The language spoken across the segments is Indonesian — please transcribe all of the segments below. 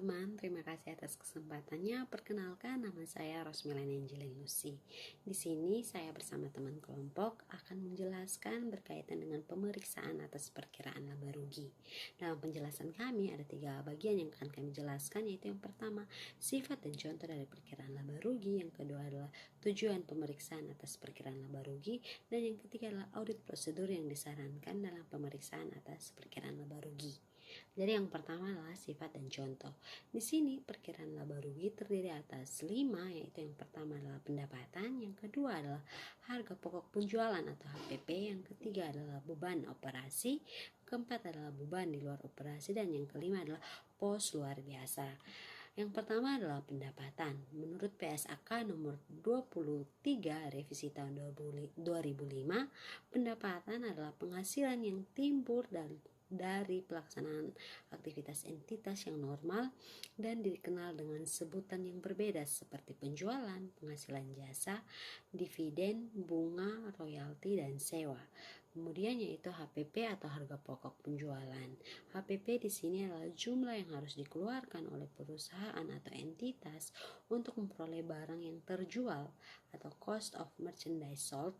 teman-teman, terima kasih atas kesempatannya. Perkenalkan, nama saya Rosmilan Angelin Lucy. Di sini saya bersama teman kelompok akan menjelaskan berkaitan dengan pemeriksaan atas perkiraan laba rugi. Dalam penjelasan kami ada 3 bagian yang akan kami jelaskan, yaitu yang pertama, sifat dan contoh dari perkiraan laba rugi, yang kedua adalah tujuan pemeriksaan atas perkiraan laba rugi, dan yang ketiga adalah audit prosedur yang disarankan dalam pemeriksaan atas perkiraan laba rugi. Jadi yang pertama adalah sifat dan contoh. Di sini perkiraan laba rugi terdiri atas 5, yaitu yang pertama adalah pendapatan, yang kedua adalah harga pokok penjualan atau HPP, yang ketiga adalah beban operasi, keempat adalah beban di luar operasi, dan yang kelima adalah pos luar biasa. Yang pertama adalah pendapatan. Menurut PSAK nomor 23 revisi tahun 2005, pendapatan adalah penghasilan yang timbul dari pelaksanaan aktivitas entitas yang normal dan dikenal dengan sebutan yang berbeda seperti penjualan, penghasilan jasa, dividen, bunga, royalti, dan sewa. Kemudian yaitu HPP atau harga pokok penjualan. HPP di sini adalah jumlah yang harus dikeluarkan oleh perusahaan atau entitas untuk memperoleh barang yang terjual atau cost of merchandise sold,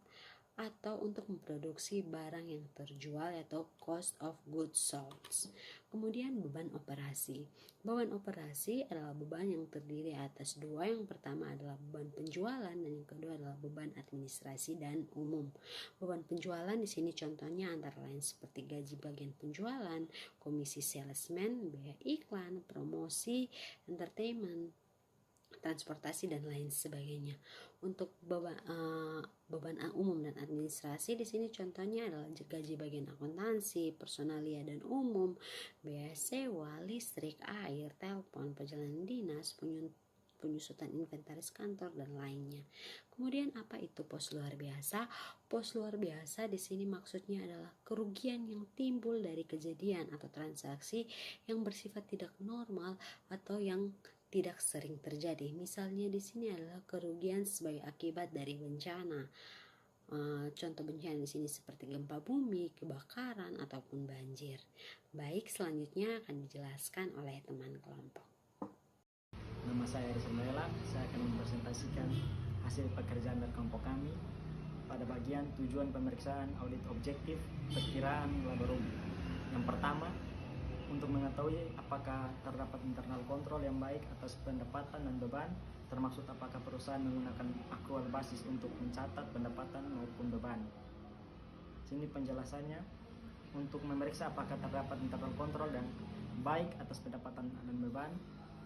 atau untuk memproduksi barang yang terjual atau cost of goods sold. Kemudian beban operasi. Beban operasi adalah beban yang terdiri atas 2. Yang pertama adalah beban penjualan dan yang kedua adalah beban administrasi dan umum. Beban penjualan di sini contohnya antara lain seperti gaji bagian penjualan, komisi salesman, biaya iklan, promosi, entertainment, transportasi, dan lain sebagainya. Untuk beban umum dan administrasi di sini contohnya adalah gaji bagian akuntansi, personalia dan umum, biaya sewa, listrik, air, telepon, perjalanan dinas, penyusutan inventaris kantor, dan lainnya. Kemudian apa itu pos luar biasa? Pos luar biasa di sini maksudnya adalah kerugian yang timbul dari kejadian atau transaksi yang bersifat tidak normal atau yang tidak sering terjadi. Misalnya di sini adalah kerugian sebagai akibat dari bencana. Contoh bencana di sini seperti gempa bumi, kebakaran, ataupun banjir. Baik, selanjutnya akan dijelaskan oleh teman kelompok. Nama saya Rizal, saya akan mempresentasikan hasil pekerjaan dari kelompok kami pada bagian tujuan pemeriksaan audit objektif perkiraan laba rugi. Yang pertama, untuk mengetahui apakah terdapat internal kontrol yang baik atas pendapatan dan beban, termasuk apakah perusahaan menggunakan akrual basis untuk mencatat pendapatan maupun beban. Sini penjelasannya, untuk memeriksa apakah terdapat internal kontrol dan baik atas pendapatan dan beban.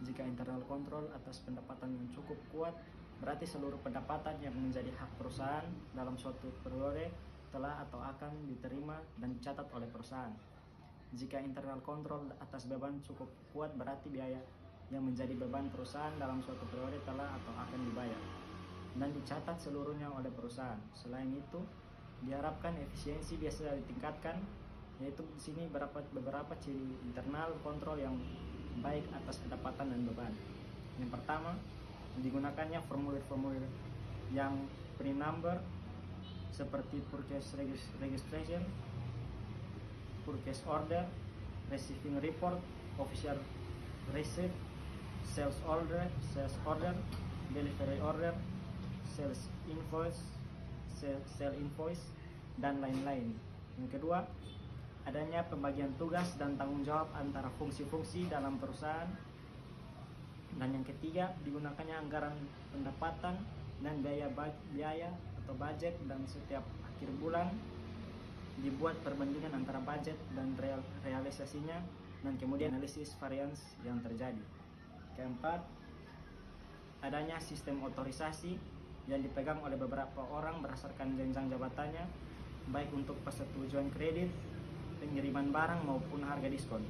Jika internal kontrol atas pendapatan yang cukup kuat, berarti seluruh pendapatan yang menjadi hak perusahaan dalam suatu periode telah atau akan diterima dan dicatat oleh perusahaan. Jika internal kontrol atas beban cukup kuat, berarti biaya yang menjadi beban perusahaan dalam suatu periode telah atau akan dibayar dan dicatat seluruhnya oleh perusahaan. Selain itu, diharapkan efisiensi biasa ditingkatkan, yaitu di sini beberapa ciri internal kontrol yang baik atas pendapatan dan beban. Yang pertama, digunakannya formulir-formulir yang pre-number seperti purchase registration, purchase order, receiving report, official receipt, sales order, delivery order, sales invoice, sale invoice, dan lain-lain. Yang kedua, adanya pembagian tugas dan tanggung jawab antara fungsi-fungsi dalam perusahaan. Dan yang ketiga, digunakannya anggaran pendapatan dan biaya atau budget, dan setiap akhir bulan dibuat perbandingan antara budget dan realisasinya, dan kemudian analisis varians yang terjadi. Keempat, adanya sistem otorisasi yang dipegang oleh beberapa orang berdasarkan jenjang jabatannya, baik untuk persetujuan kredit, pengiriman barang maupun harga diskon.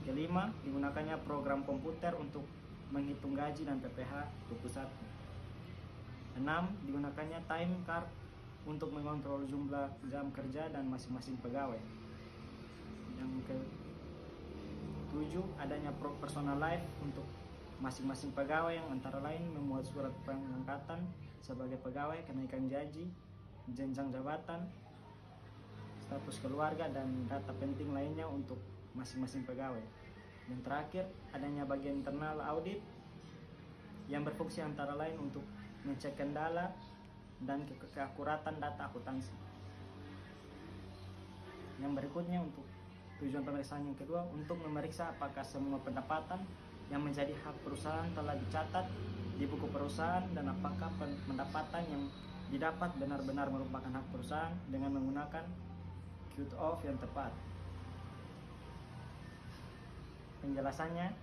Kelima, digunakannya program komputer untuk menghitung gaji dan PPh 21. 6, digunakannya time card untuk mengontrol jumlah jam kerja dan masing-masing pegawai. Yang ke-7, adanya personal life untuk masing-masing pegawai, yang antara lain memuat surat pengangkatan sebagai pegawai, kenaikan gaji, jenjang jabatan, status keluarga, dan data penting lainnya untuk masing-masing pegawai. Dan terakhir, adanya bagian internal audit yang berfungsi antara lain untuk mengecek kendala dan keakuratan data akuntansi. Yang berikutnya, untuk tujuan pemeriksaan yang kedua, untuk memeriksa apakah semua pendapatan yang menjadi hak perusahaan telah dicatat di buku perusahaan dan apakah pendapatan yang didapat benar-benar merupakan hak perusahaan dengan menggunakan cut off yang tepat. Penjelasannya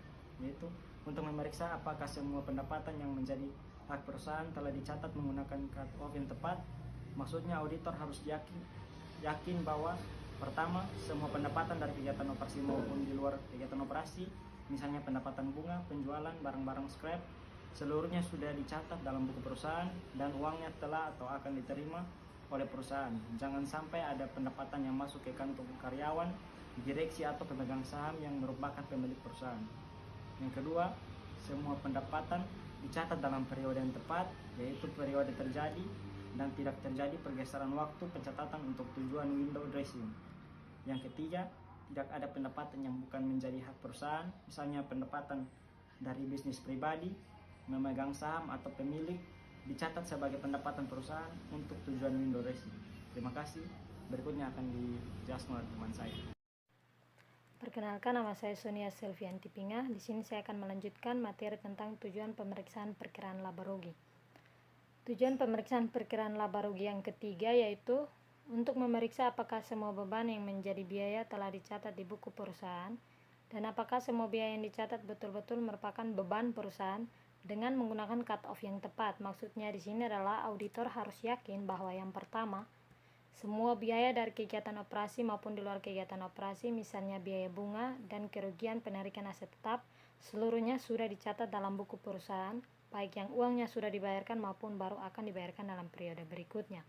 yaitu untuk memeriksa apakah semua pendapatan yang menjadi hak perusahaan telah dicatat menggunakan cut off yang tepat. Maksudnya auditor harus yakin bahwa pertama, semua pendapatan dari kegiatan operasi maupun di luar kegiatan operasi, misalnya pendapatan bunga, penjualan barang-barang scrap, seluruhnya sudah dicatat dalam buku perusahaan dan uangnya telah atau akan diterima oleh perusahaan. Jangan sampai ada pendapatan yang masuk ke kantong karyawan, direksi atau pemegang saham yang merupakan pemilik perusahaan. Yang kedua, semua pendapatan dicatat dalam periode yang tepat, yaitu periode terjadi dan tidak terjadi pergeseran waktu pencatatan untuk tujuan window dressing. Yang ketiga, tidak ada pendapatan yang bukan menjadi hak perusahaan, misalnya pendapatan dari bisnis pribadi, memegang saham atau pemilik, dicatat sebagai pendapatan perusahaan untuk tujuan window dressing. Terima kasih. Berikutnya akan dijelaskan oleh teman saya. Perkenalkan, nama saya Sonia Selvianti Pinga. Di sini saya akan melanjutkan materi tentang tujuan pemeriksaan perkiraan laba rugi. Tujuan pemeriksaan perkiraan laba rugi yang ketiga yaitu untuk memeriksa apakah semua beban yang menjadi biaya telah dicatat di buku perusahaan dan apakah semua biaya yang dicatat betul-betul merupakan beban perusahaan dengan menggunakan cut off yang tepat. Maksudnya di sini adalah auditor harus yakin bahwa yang pertama, semua biaya dari kegiatan operasi maupun di luar kegiatan operasi, misalnya biaya bunga dan kerugian penarikan aset tetap, seluruhnya sudah dicatat dalam buku perusahaan, baik yang uangnya sudah dibayarkan maupun baru akan dibayarkan dalam periode berikutnya.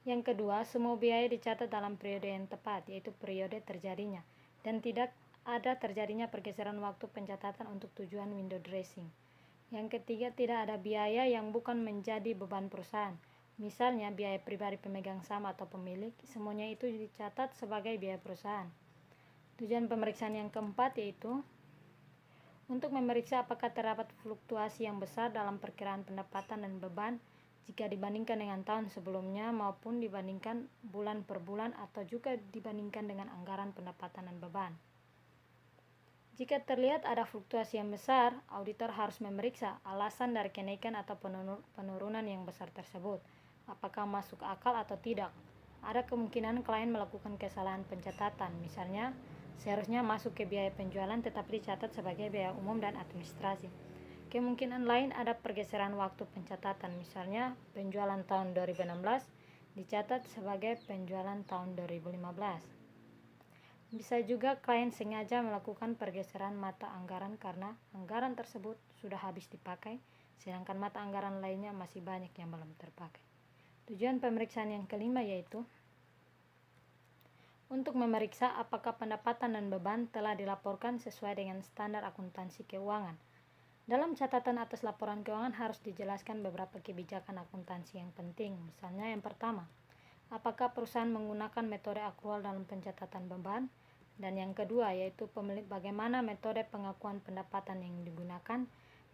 Yang kedua, semua biaya dicatat dalam periode yang tepat, yaitu periode terjadinya, dan tidak ada terjadinya pergeseran waktu pencatatan untuk tujuan window dressing. Yang ketiga, tidak ada biaya yang bukan menjadi beban perusahaan. Misalnya biaya pribadi pemegang saham atau pemilik, semuanya itu dicatat sebagai biaya perusahaan. Tujuan pemeriksaan yang keempat yaitu untuk memeriksa apakah terdapat fluktuasi yang besar dalam perkiraan pendapatan dan beban jika dibandingkan dengan tahun sebelumnya maupun dibandingkan bulan per bulan atau juga dibandingkan dengan anggaran pendapatan dan beban. Jika terlihat ada fluktuasi yang besar, auditor harus memeriksa alasan dari kenaikan atau penurunan yang besar tersebut. Apakah masuk akal atau tidak? Ada kemungkinan klien melakukan kesalahan pencatatan, misalnya seharusnya masuk ke biaya penjualan tetapi dicatat sebagai biaya umum dan administrasi. Kemungkinan lain ada pergeseran waktu pencatatan, misalnya penjualan tahun 2016 dicatat sebagai penjualan tahun 2015. Bisa juga klien sengaja melakukan pergeseran mata anggaran karena anggaran tersebut sudah habis dipakai, sedangkan mata anggaran lainnya masih banyak yang belum terpakai. Tujuan pemeriksaan yang kelima yaitu untuk memeriksa apakah pendapatan dan beban telah dilaporkan sesuai dengan standar akuntansi keuangan. Dalam catatan atas laporan keuangan harus dijelaskan beberapa kebijakan akuntansi yang penting. Misalnya yang pertama, apakah perusahaan menggunakan metode akrual dalam pencatatan beban? Dan yang kedua yaitu bagaimana metode pengakuan pendapatan yang digunakan.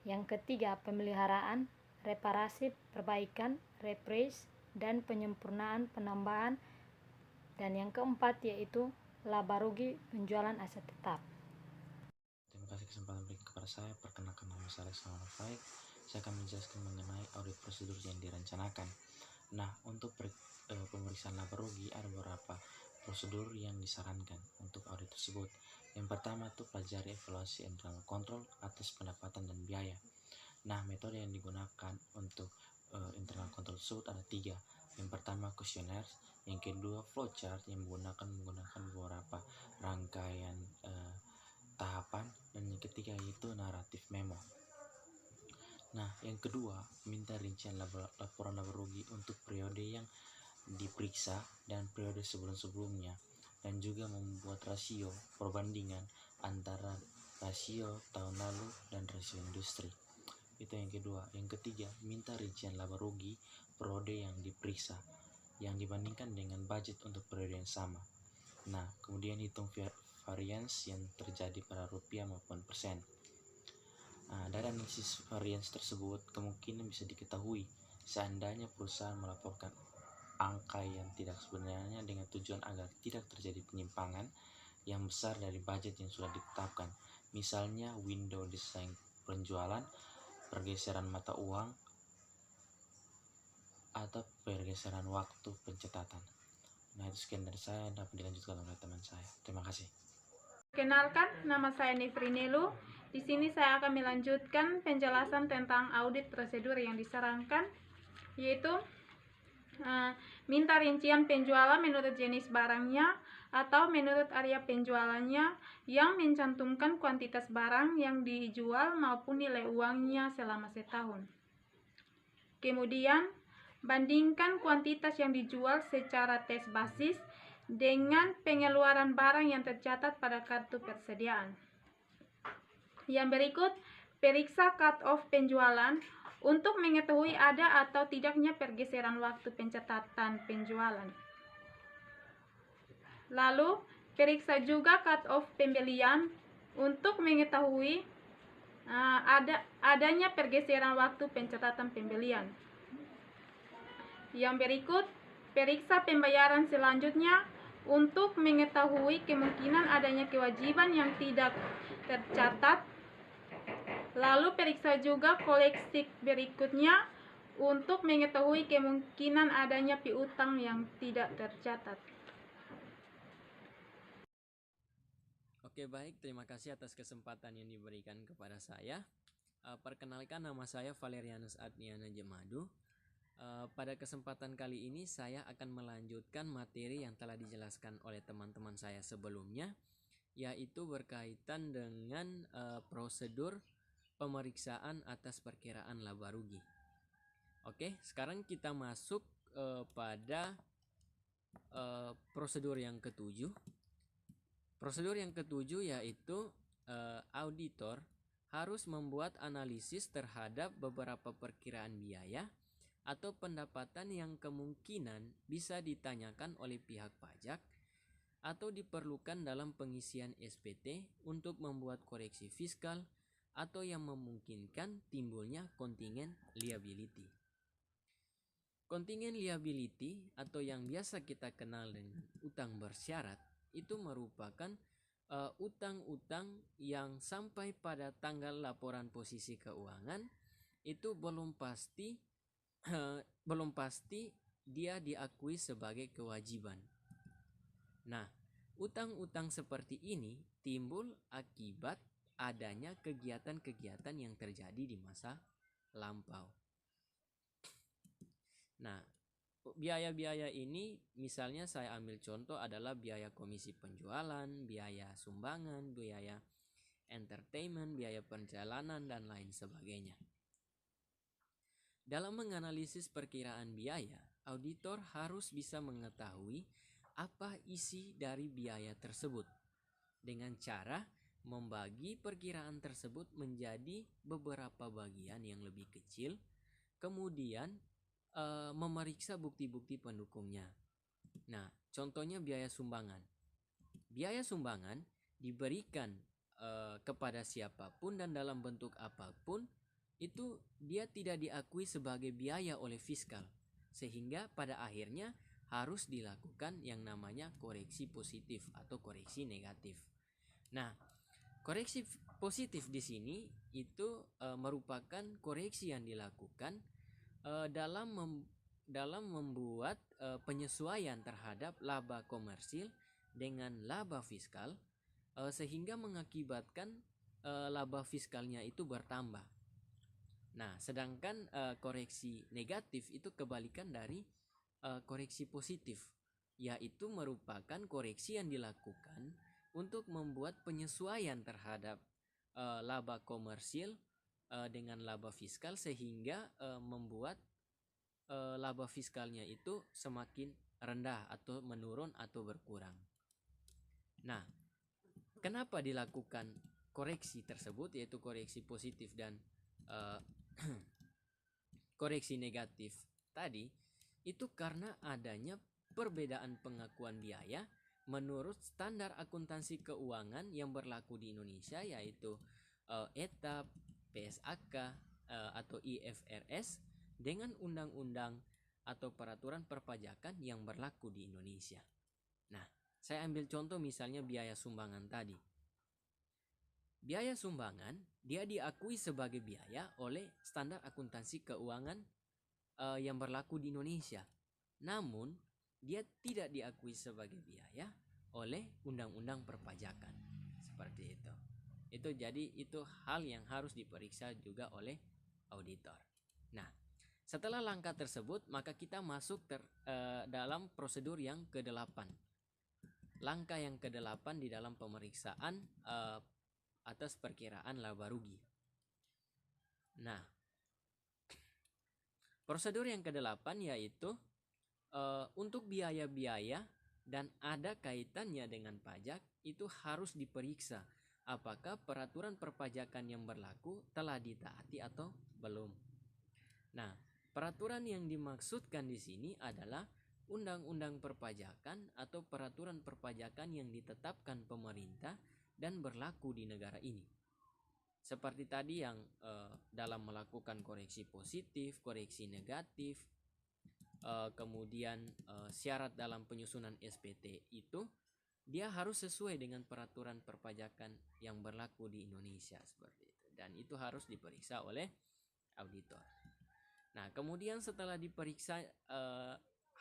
Yang ketiga, pemeliharaan, reparasi, perbaikan, reprise, dan penyempurnaan penambahan. Dan yang keempat yaitu laba rugi penjualan aset tetap. Terima kasih kesempatan beri kepada saya. Perkenalkan, nama saya Salman Faik. Saya akan menjelaskan mengenai audit prosedur yang direncanakan. Nah, untuk pemeriksaan laba rugi ada beberapa prosedur yang disarankan untuk audit tersebut. Yang pertama itu pelajari evaluasi internal control atas pendapatan dan biaya. Nah, metode yang digunakan untuk internal control tersebut ada 3. Yang pertama kuesioner, yang kedua flowchart yang menggunakan beberapa rangkaian tahapan, dan yang ketiga yaitu naratif memo. Nah, yang kedua, minta rincian laporan laba rugi untuk periode yang diperiksa dan periode sebelum-sebelumnya, dan juga membuat rasio perbandingan antara rasio tahun lalu dan rasio industri. Itu yang kedua. Yang ketiga, minta rincian laba rugi periode yang diperiksa yang dibandingkan dengan budget untuk periode yang sama. Nah, kemudian hitung variance yang terjadi pada rupiah maupun persen. Nah, dari analisis variance tersebut kemungkinan bisa diketahui seandainya perusahaan melaporkan angka yang tidak sebenarnya dengan tujuan agar tidak terjadi penyimpangan yang besar dari budget yang sudah ditetapkan. Misalnya window desain penjualan, pergeseran mata uang, atau pergeseran waktu pencatatan. Nah, itu sekian dari saya, dapat dilanjutkan oleh teman saya. Terima kasih. Kenalkan, nama saya Nefrinelu. Di sini saya akan melanjutkan penjelasan tentang audit prosedur yang disarankan, yaitu minta rincian penjualan menurut jenis barangnya atau menurut area penjualannya yang mencantumkan kuantitas barang yang dijual maupun nilai uangnya selama setahun. Kemudian, bandingkan kuantitas yang dijual secara tes basis dengan pengeluaran barang yang tercatat pada kartu persediaan. Yang berikut, periksa cut-off penjualan untuk mengetahui ada atau tidaknya pergeseran waktu pencatatan penjualan. Lalu, periksa juga cut-off pembelian untuk mengetahui adanya pergeseran waktu pencatatan pembelian. Yang berikut, periksa pembayaran selanjutnya untuk mengetahui kemungkinan adanya kewajiban yang tidak tercatat. Lalu periksa juga koleksi berikutnya untuk mengetahui kemungkinan adanya piutang yang tidak tercatat. Oke, baik, terima kasih atas kesempatan yang diberikan kepada saya. Perkenalkan, nama saya Valerianus Adniana Jemadu. Pada kesempatan kali ini saya akan melanjutkan materi yang telah dijelaskan oleh teman-teman saya sebelumnya, yaitu berkaitan dengan prosedur pemeriksaan atas perkiraan laba rugi. Oke, sekarang kita masuk pada prosedur yang ketujuh. Prosedur yang ketujuh yaitu auditor harus membuat analisis terhadap beberapa perkiraan biaya atau pendapatan yang kemungkinan bisa ditanyakan oleh pihak pajak atau diperlukan dalam pengisian SPT untuk membuat koreksi fiskal atau yang memungkinkan timbulnya kontingen liability. Kontingen liability atau yang biasa kita kenal dengan utang bersyarat itu merupakan utang-utang yang sampai pada tanggal laporan posisi keuangan itu belum pasti dia diakui sebagai kewajiban. Nah, utang-utang seperti ini timbul akibat adanya kegiatan-kegiatan yang terjadi di masa lampau. Nah, biaya-biaya ini misalnya saya ambil contoh adalah biaya komisi penjualan, biaya sumbangan, biaya entertainment, biaya perjalanan, dan lain sebagainya. Dalam menganalisis perkiraan biaya, auditor harus bisa mengetahui apa isi dari biaya tersebut dengan cara membagi perkiraan tersebut menjadi beberapa bagian yang lebih kecil, kemudian memeriksa bukti-bukti pendukungnya. Nah, contohnya biaya sumbangan. Biaya sumbangan diberikan kepada siapapun dan dalam bentuk apapun, itu dia tidak diakui sebagai biaya oleh fiskal, sehingga pada akhirnya harus dilakukan yang namanya koreksi positif atau koreksi negatif. Nah, koreksi positif di sini itu merupakan koreksi yang dilakukan dalam membuat penyesuaian terhadap laba komersil dengan laba fiskal, sehingga mengakibatkan laba fiskalnya itu bertambah. Nah, sedangkan koreksi negatif itu kebalikan dari koreksi positif, yaitu merupakan koreksi yang dilakukan untuk membuat penyesuaian terhadap laba komersil dengan laba fiskal, sehingga membuat laba fiskalnya itu semakin rendah atau menurun atau berkurang. Nah, kenapa dilakukan koreksi tersebut, yaitu koreksi positif dan koreksi negatif tadi, itu karena adanya perbedaan pengakuan biaya menurut standar akuntansi keuangan yang berlaku di Indonesia, yaitu ETA, PSAK, atau IFRS, dengan undang-undang atau peraturan perpajakan yang berlaku di Indonesia. Nah, saya ambil contoh misalnya biaya sumbangan tadi. Biaya sumbangan dia diakui sebagai biaya oleh standar akuntansi keuangan yang berlaku di Indonesia. Namun, dia tidak diakui sebagai biaya oleh undang-undang perpajakan. Seperti itu. Itu hal yang harus diperiksa juga oleh auditor. Nah, setelah langkah tersebut, maka kita masuk dalam prosedur yang ke-8. Langkah yang ke-8 di dalam pemeriksaan atas perkiraan laba rugi. Nah, prosedur yang ke-8 yaitu untuk biaya-biaya dan ada kaitannya dengan pajak itu harus diperiksa apakah peraturan perpajakan yang berlaku telah ditaati atau belum. Nah, peraturan yang dimaksudkan di sini adalah undang-undang perpajakan atau peraturan perpajakan yang ditetapkan pemerintah dan berlaku di negara ini. Seperti tadi yang dalam melakukan koreksi positif, koreksi negatif, kemudian syarat dalam penyusunan SPT itu dia harus sesuai dengan peraturan perpajakan yang berlaku di Indonesia seperti itu, dan itu harus diperiksa oleh auditor. Nah, kemudian setelah diperiksa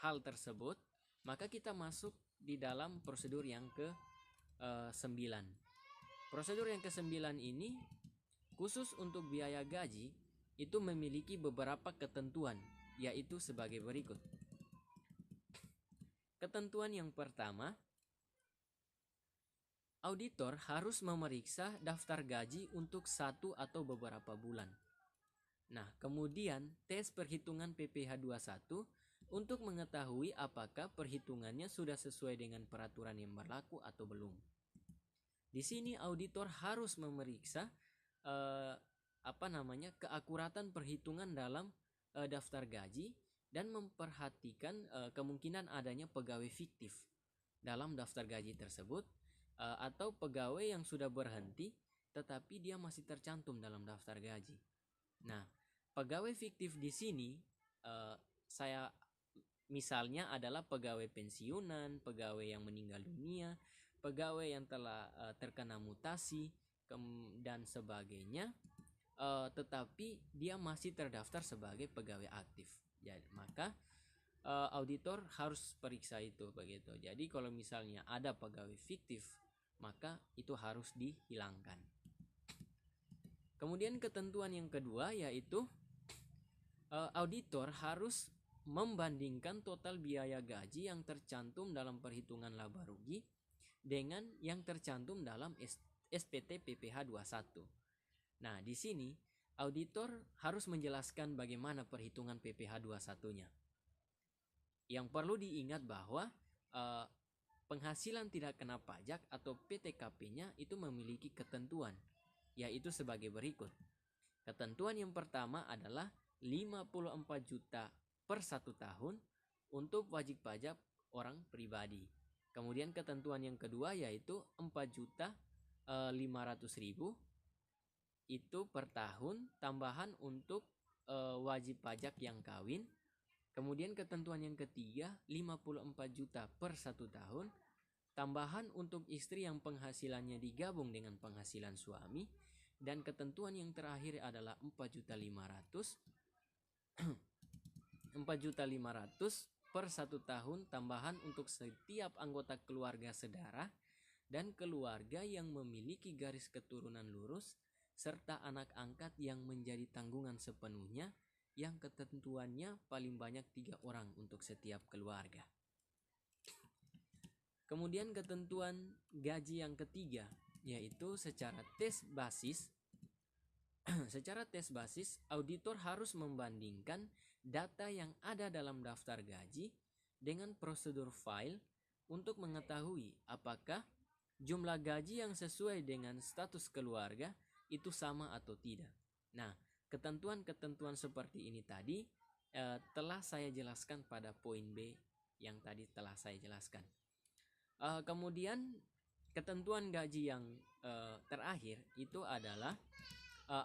hal tersebut, maka kita masuk di dalam prosedur yang ke-9. Prosedur yang ke-9 ini khusus untuk biaya gaji itu memiliki beberapa ketentuan, yaitu sebagai berikut. Ketentuan yang pertama, auditor harus memeriksa daftar gaji untuk 1 atau beberapa bulan. Nah, kemudian tes perhitungan PPh 21 untuk mengetahui apakah perhitungannya sudah sesuai dengan peraturan yang berlaku atau belum. Di sini auditor harus memeriksa keakuratan perhitungan dalam daftar gaji dan memperhatikan kemungkinan adanya pegawai fiktif dalam daftar gaji tersebut, atau pegawai yang sudah berhenti tetapi dia masih tercantum dalam daftar gaji. Nah, pegawai fiktif di sini saya misalnya adalah pegawai pensiunan, pegawai yang meninggal dunia, pegawai yang telah terkena mutasi dan sebagainya, tetapi dia masih terdaftar sebagai pegawai aktif. Jadi, maka auditor harus periksa itu begitu. Jadi kalau misalnya ada pegawai fiktif, maka itu harus dihilangkan. Kemudian ketentuan yang kedua yaitu auditor harus membandingkan total biaya gaji yang tercantum dalam perhitungan laba rugi dengan yang tercantum dalam SPT PPh 21. Nah, di sini auditor harus menjelaskan bagaimana perhitungan PPh 21-nya. Yang perlu diingat bahwa penghasilan tidak kena pajak atau PTKP-nya itu memiliki ketentuan, yaitu sebagai berikut. Ketentuan yang pertama adalah 54 juta per 1 tahun untuk wajib pajak orang pribadi. Kemudian ketentuan yang kedua yaitu 4.500.000 itu per tahun tambahan untuk wajib pajak yang kawin. Kemudian ketentuan yang ketiga 54 juta per 1 tahun tambahan untuk istri yang penghasilannya digabung dengan penghasilan suami. Dan ketentuan yang terakhir adalah 4.500.000 per 1 tahun tambahan untuk setiap anggota keluarga saudara dan keluarga yang memiliki garis keturunan lurus serta anak angkat yang menjadi tanggungan sepenuhnya, yang ketentuannya paling banyak 3 orang untuk setiap keluarga. Kemudian ketentuan gaji yang ketiga yaitu secara tes basis. Secara tes basis, auditor harus membandingkan data yang ada dalam daftar gaji dengan prosedur file untuk mengetahui apakah jumlah gaji yang sesuai dengan status keluarga itu sama atau tidak. Nah, ketentuan-ketentuan seperti ini tadi telah saya jelaskan pada poin B yang tadi telah saya jelaskan. Kemudian ketentuan gaji yang terakhir itu adalah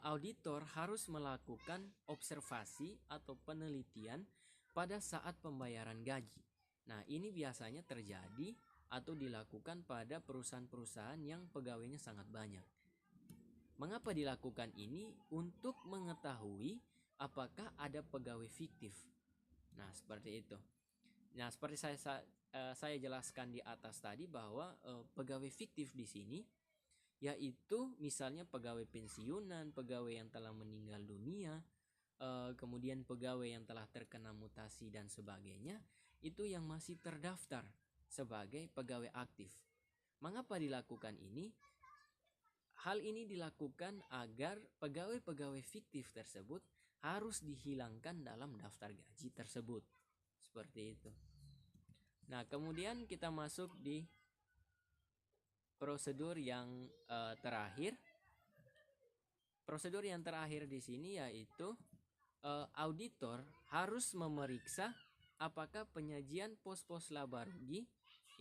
auditor harus melakukan observasi atau penelitian pada saat pembayaran gaji. Nah, ini biasanya terjadi atau dilakukan pada perusahaan-perusahaan yang pegawainya sangat banyak. Mengapa dilakukan ini? Untuk mengetahui apakah ada pegawai fiktif. Nah, seperti itu. Nah, seperti saya jelaskan di atas tadi bahwa pegawai fiktif di sini yaitu misalnya pegawai pensiunan, pegawai yang telah meninggal dunia, kemudian pegawai yang telah terkena mutasi dan sebagainya, itu yang masih terdaftar sebagai pegawai aktif. Mengapa dilakukan ini? Hal ini dilakukan agar pegawai-pegawai fiktif tersebut harus dihilangkan dalam daftar gaji tersebut. Seperti itu. Nah, kemudian kita masuk di prosedur yang terakhir. Prosedur yang terakhir di sini yaitu auditor harus memeriksa apakah penyajian pos-pos laba rugi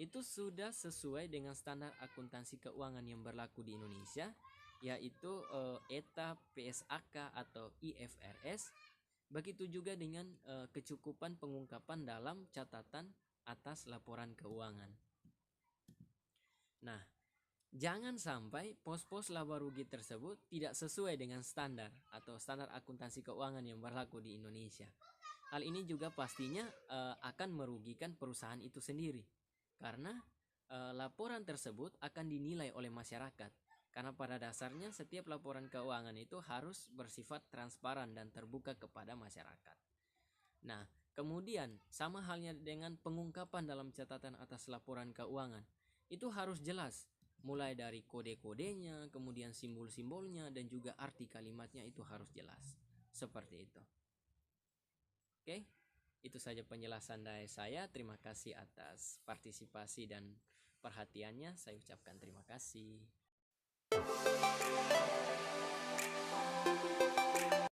itu sudah sesuai dengan standar akuntansi keuangan yang berlaku di Indonesia, yaitu ETA, PSAK atau IFRS. Begitu juga dengan kecukupan pengungkapan dalam catatan atas laporan keuangan. Nah, jangan sampai pos-pos laba rugi tersebut tidak sesuai dengan standar atau standar akuntansi keuangan yang berlaku di Indonesia. Hal ini juga pastinya akan merugikan perusahaan itu sendiri, karena laporan tersebut akan dinilai oleh masyarakat. Karena pada dasarnya setiap laporan keuangan itu harus bersifat transparan dan terbuka kepada masyarakat. Nah, kemudian sama halnya dengan pengungkapan dalam catatan atas laporan keuangan. Itu harus jelas, mulai dari kode-kodenya, kemudian simbol-simbolnya, dan juga arti kalimatnya itu harus jelas. Seperti itu. Oke, itu saja penjelasan dari saya. Terima kasih atas partisipasi dan perhatiannya. Saya ucapkan terima kasih.